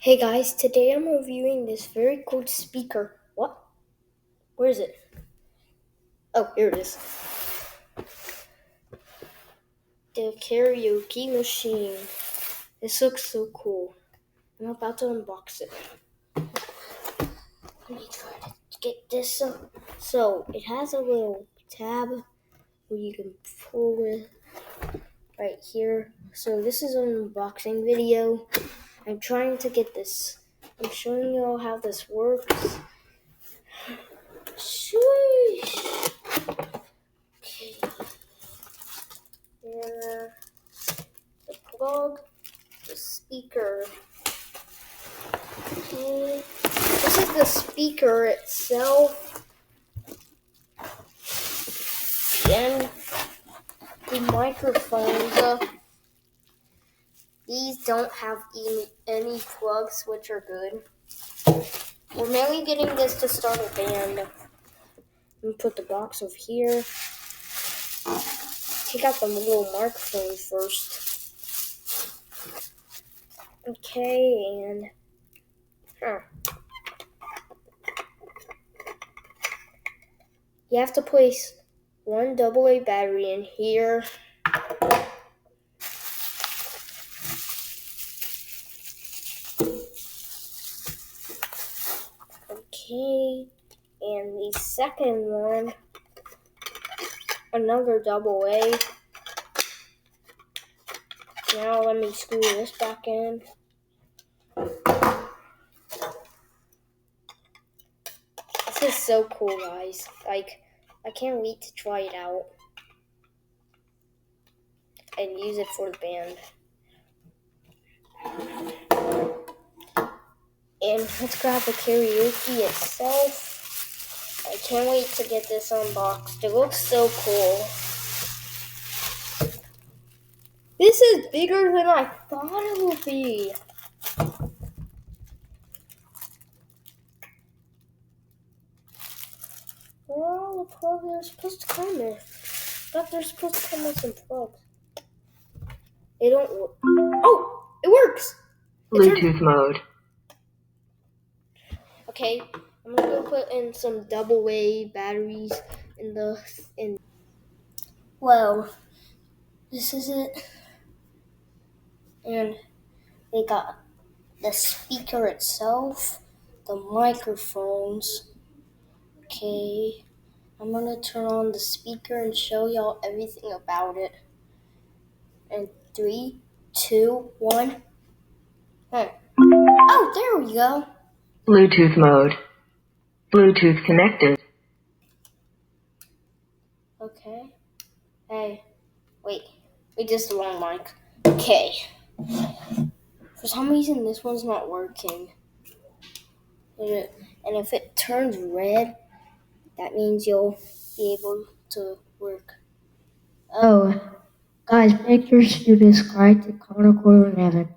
Hey guys, today I'm reviewing this very cool speaker. What? Where is it? Oh, here it is. The karaoke machine. This looks so cool. I'm about to unbox it. Let me try to get this up. So, it has a little tab where you can pull it right here. So, this is an unboxing video. I'm trying to get this. I'm showing you all how this works. Sheesh. Okay. Here, the plug, the speaker. Okay. This is the speaker itself. And the microphones. These don't have any plugs, which are good. We're mainly getting this to start a band. Let me put the box over here. Take out the little microphone first. Okay, and you have to place one AA battery in here. Okay, and the second one, another AA. Now let me screw this back in. This is so cool, guys. I can't wait to try it out and use it for the band. And let's grab the karaoke itself. I can't wait to get this unboxed. It looks so cool. This is bigger than I thought it would be. Well, the plug is supposed to come there. I thought they're supposed to come with some plugs. They don't work. Oh, it works! Bluetooth mode. Okay, I'm gonna go put in some AA batteries in. Well, this is it. And they got the speaker itself, the microphones. Okay, I'm gonna turn on the speaker and show y'all everything about it. And 3, 2, 1. Oh, there we go. Bluetooth mode. Bluetooth connected. Okay. Hey, wait just the wrong mic. Okay. For some reason, this one's not working. And if it turns red, that means you'll be able to work. Oh, guys, make sure to subscribe to Karaoke 11.